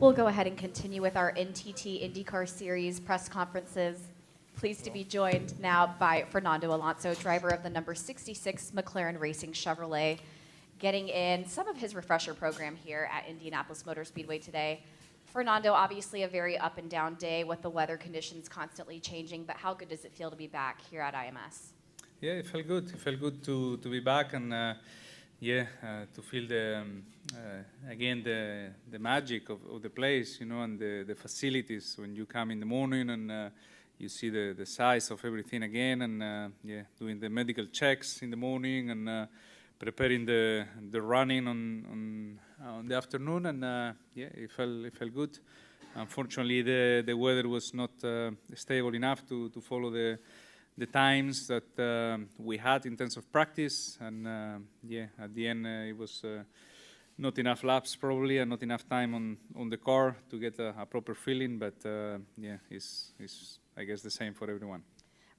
We'll go ahead and continue with our NTT IndyCar Series press conferences. Pleased to be joined now by Fernando Alonso, driver of the number 66 McLaren Racing Chevrolet, getting in some of his refresher program here at Indianapolis Motor Speedway today. Fernando, obviously a very up and down day with the weather conditions constantly changing, but how good does it feel to be back here at IMS? Yeah, it felt good. It felt good to be back and to feel again the magic of the place, you know, and the facilities when you come in the morning and you see the size of everything again, and doing the medical checks in the morning and preparing the running on the afternoon, and it felt good. Unfortunately, the weather was not stable enough to follow the times that we had in terms of practice, and at the end it was not enough laps probably, and not enough time on the car to get a proper feeling, but it's I guess the same for everyone.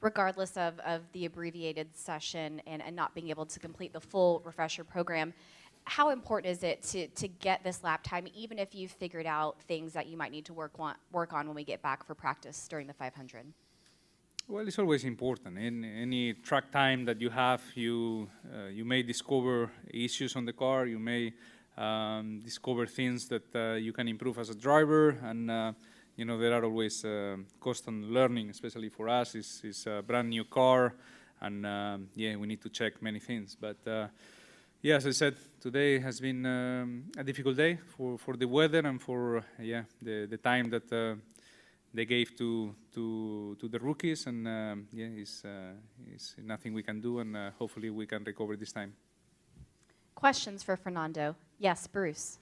Regardless of the abbreviated session and not being able to complete the full refresher program, how important is it to get this lap time, even if you've figured out things that you might need to work on when we get back for practice during the 500? Well, it's always important. In any track time that you have, you may discover issues on the car. You may discover things that you can improve as a driver, and you know, there are always constant learning, especially for us. It's a brand new car, and we need to check many things. But as I said, today has been a difficult day for the weather and for the time that they gave to the rookies, and it's nothing we can do, and hopefully we can recover this time. Questions for Fernando? Yes, Bruce.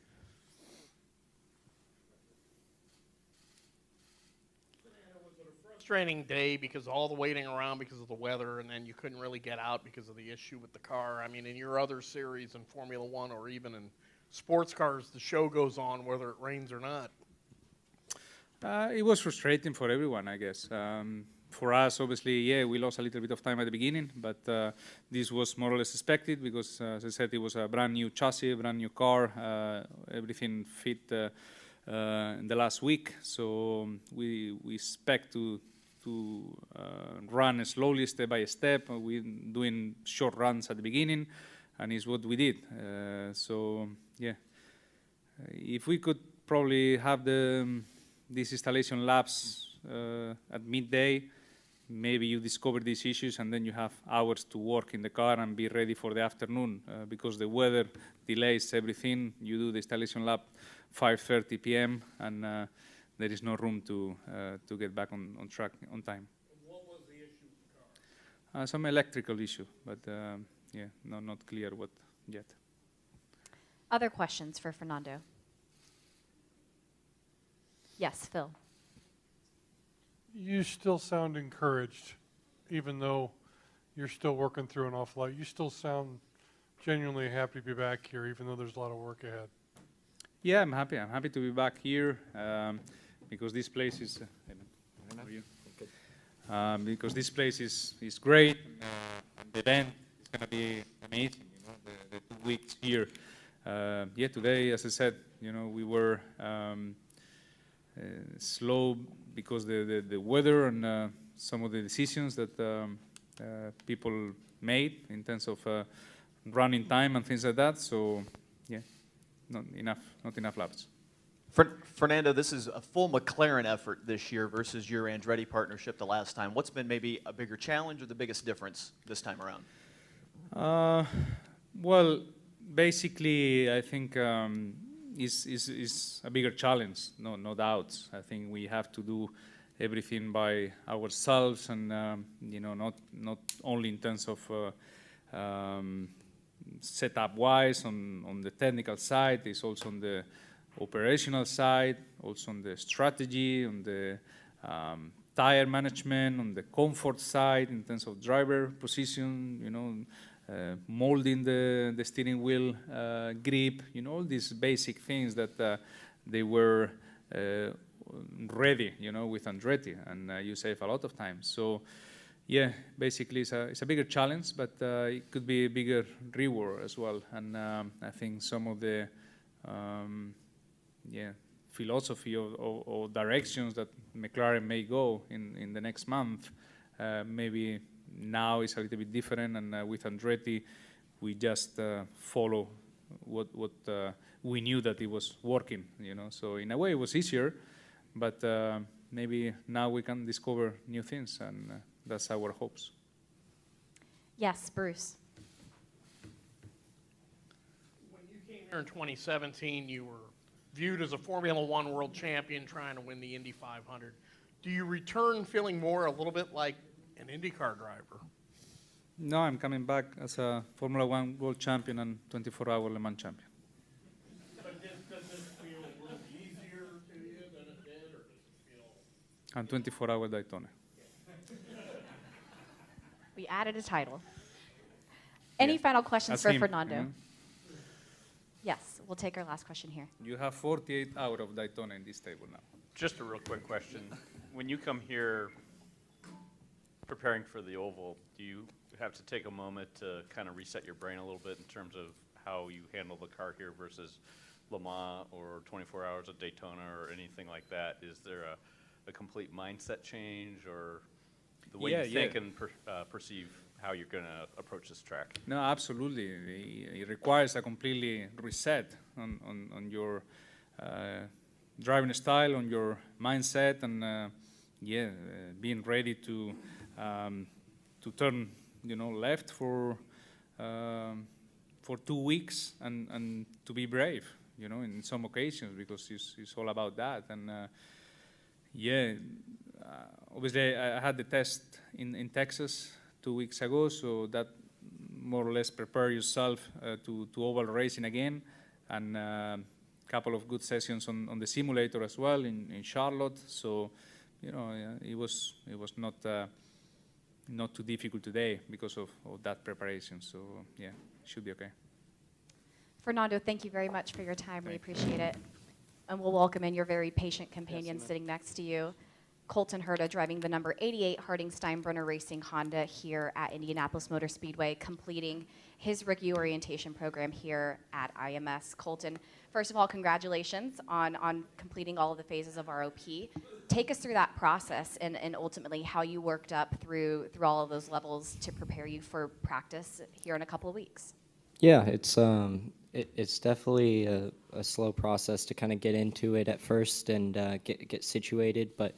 Was it a frustrating day because of all the waiting around because of the weather, and then you couldn't really get out because of the issue with the car? I mean, in your other series in Formula One or even in sports cars, the show goes on whether it rains or not. It was frustrating for everyone, I guess. For us, obviously, we lost a little bit of time at the beginning, but this was more or less expected because, as I said, it was a brand new chassis, a brand new car. Everything fit in the last week, so we expect to run slowly, step by step. We're doing short runs at the beginning, and it's what we did. If we could probably have these installation laps at midday, maybe you discover these issues and then you have hours to work in the car and be ready for the afternoon, because the weather delays everything. You do the installation lap 5:30 p.m. and there is no room to get back on track on time. What was the issue with the car? Some electrical issue, but not clear what yet. Other questions for Fernando? Yes, Phil. You still sound encouraged, even though you're still working through an awful lot. You still sound genuinely happy to be back here, even though there's a lot of work ahead. Yeah, I'm happy. I'm happy to be back here because this place is. Because this place is great. The event is going to be amazing. You know, the 2 weeks here. Today, as I said, you know, we were slow because the weather and some of the decisions that people made in terms of running time and things like that. So, not enough laps. Fernando, this is a full McLaren effort this year versus your Andretti partnership the last time. What's been maybe a bigger challenge or the biggest difference this time around? Well, basically, I think is a bigger challenge, no doubts. I think we have to do everything by ourselves, and you know, not only in terms of setup-wise on the technical side, it's also on the operational side, also on the strategy, on the tire management, on the comfort side in terms of driver position, you know, molding the steering wheel grip, you know, all these basic things that they were ready, you know, with Andretti, and you save a lot of time. So, yeah, basically it's a bigger challenge, but it could be a bigger reward as well. And I think some of the philosophy or directions that McLaren may go in the next month. Maybe now it's a little bit different, and with Andretti, we just follow what we knew that it was working, you know. So in a way, it was easier, but maybe now we can discover new things, and that's our hopes. Yes, Bruce. When you came here in 2017, you were viewed as a Formula One world champion trying to win the Indy 500. Do you return feeling more a little bit like an IndyCar driver? No, I'm coming back as a Formula One world champion and 24-hour Le Mans champion. But does this feel a little easier to you than it did, or does it feel... And 24-hour Daytona. We added a title. Any Yeah. final questions That's for him, Fernando? you know? Yes, we'll take our last question here. You have 48 hours of Daytona in this table now. Just a real quick question. When you come here preparing for the oval, do you have to take a moment to kind of reset your brain a little bit in terms of how you handle the car here versus Le Mans or 24 hours at Daytona or anything like that? Is there a complete mindset change, or the way you think and perceive how you're going to approach this track? No, absolutely. It requires a completely reset on your driving style, on your mindset, and being ready to turn, you know, left for 2 weeks and to be brave, you know, in some occasions, because it's all about that. And obviously I had the test in Texas 2 weeks ago, so that more or less prepare yourself to oval racing again, and couple of good sessions on the simulator as well in Charlotte. So, you know, it was not too difficult today because of that preparation. So yeah, it should be okay. Fernando, thank you very much for your time. We appreciate it. And we'll welcome in your very patient companion sitting next to you, Colton Herta, driving the number 88 Harding Steinbrenner Racing Honda here at Indianapolis Motor Speedway, completing his rookie orientation program here at IMS. Colton, first of all, congratulations on completing all of the phases of ROP. Take us through that process and ultimately how you worked up through all of those levels to prepare you for practice here in a couple of weeks. Yeah, it's definitely a slow process to kind of get into it at first and get situated, but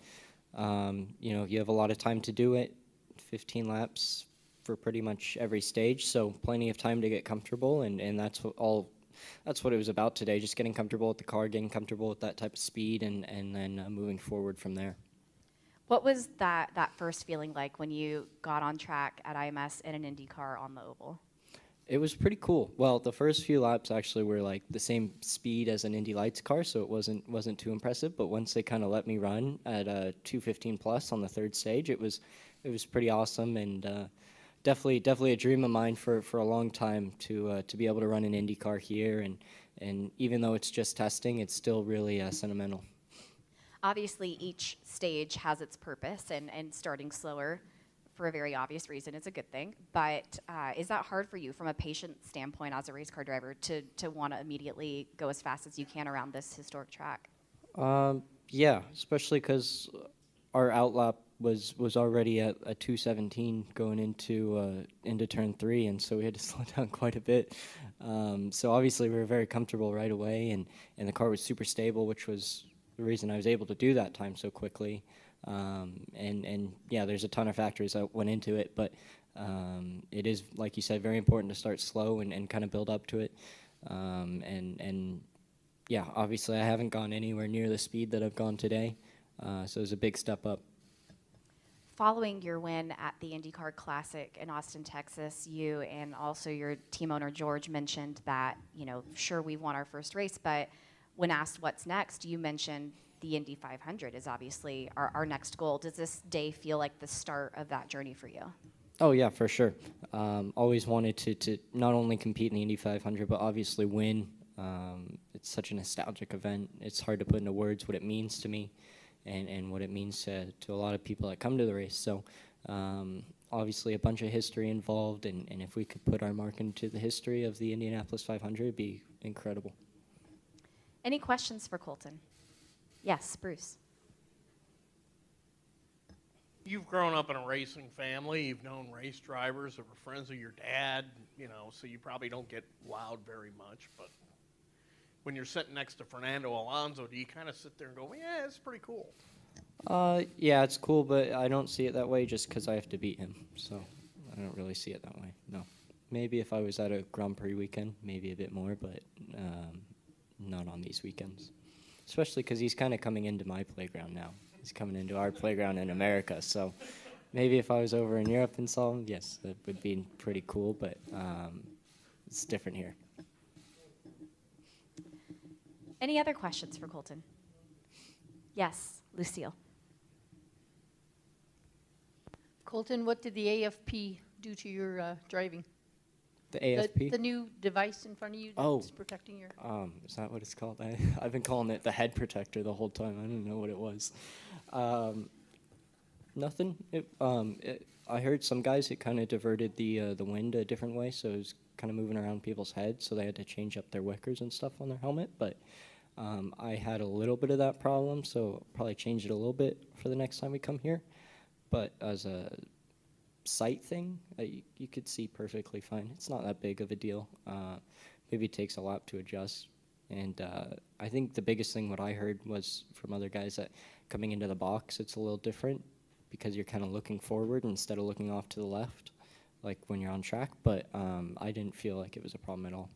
you know, you have a lot of time to do it, 15 laps for pretty much every stage, so plenty of time to get comfortable, and that's what it was about today, just getting comfortable with the car, getting comfortable with that type of speed, and then moving forward from there. What was that first feeling like when you got on track at IMS in an Indy car on the oval? It was pretty cool. Well, the first few laps actually were like the same speed as an Indy Lights car, so it wasn't too impressive. But once they kind of let me run at 215 plus on the third stage, it was pretty awesome, and definitely a dream of mine for a long time to be able to run an Indy car here. And even though it's just testing, it's still really sentimental. Obviously, each stage has its purpose, and starting slower for a very obvious reason is a good thing. But is that hard for you from a patient standpoint as a race car driver to want to immediately go as fast as you can around this historic track? Yeah, especially because our outlap was already at 217 going into turn 3, and so we had to slow down quite a bit. So obviously we were very comfortable right away, and the car was super stable, which was the reason I was able to do that time so quickly. And yeah, there's a ton of factors that went into it, but it is, like you said, very important to start slow and kind of build up to it. And yeah, obviously I haven't gone anywhere near the speed that I've gone today, so it was a big step up. Following your win at the IndyCar Classic in Austin, Texas, you and also your team owner George mentioned that, you know, sure, we won our first race, but when asked what's next, you mentioned the Indy 500 is obviously our next goal. Does this day feel like the start of that journey for you? Oh yeah, for sure. Always wanted to not only compete in the Indy 500, but obviously win. It's such a nostalgic event. It's hard to put into words what it means to me and what it means to a lot of people that come to the race. So obviously a bunch of history involved, and if we could put our mark into the history of the Indianapolis 500, it'd be incredible. Any questions for Colton? Yes, Bruce. You've grown up in a racing family. You've known race drivers that were friends of your dad, you know, so you probably don't get wowed very much. But when you're sitting next to Fernando Alonso, do you kind of sit there and go, yeah, it's pretty cool? Yeah, it's cool, but I don't see it that way just because I have to beat him. So I don't really see it that way. No. Maybe if I was at a Grand Prix weekend, maybe a bit more, but not on these weekends. Especially because he's kind of coming into my playground now. He's coming into our playground in America. So maybe if I was over in Europe and saw him, yes, that would be pretty cool, but it's different here. Any other questions for Colton? Yes, Lucille. Colton, what did the AFP do to your driving? The AFP? The new device in front of you Oh. that's protecting your... Is that what it's called? I've been calling it the head protector the whole time. I didn't know what it was. Nothing. I heard some guys, it kind of diverted the wind a different way, so it was kind of moving around people's heads, so they had to change up their wickers and stuff on their helmet, but I had a little bit of that problem, so I'll probably change it a little bit for the next time we come here. But as a sight thing, you could see perfectly fine. It's not that big of a deal. Maybe it takes a lap to adjust. And I think the biggest thing what I heard was from other guys that coming into the box, it's a little different because you're kind of looking forward instead of looking off to the left, like when you're on track. But I didn't feel like it was a problem at all.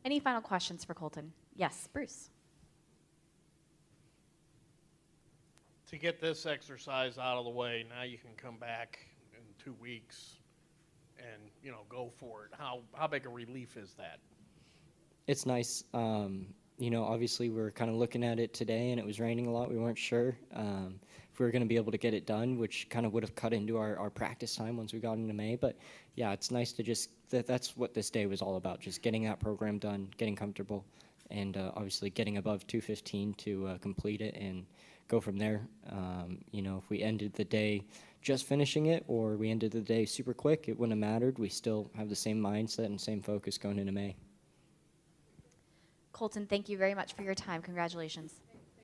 Any final questions for Colton? Yes, Bruce. To get this exercise out of the way, now you can come back in 2 weeks and, you know, go for it. How big a relief is that? It's nice. You know, obviously we were kind of looking at it today, and it was raining a lot. We weren't sure if we were going to be able to get it done, which kind of would have cut into our practice time once we got into May. But, yeah, it's nice to just that's what this day was all about, just getting that program done, getting comfortable, and obviously getting above 2:15 to complete it and go from there. You know, if we ended the day just finishing it or we ended the day super quick, it wouldn't have mattered. We still have the same mindset and same focus going into May. Colton, thank you very much for your time. Congratulations.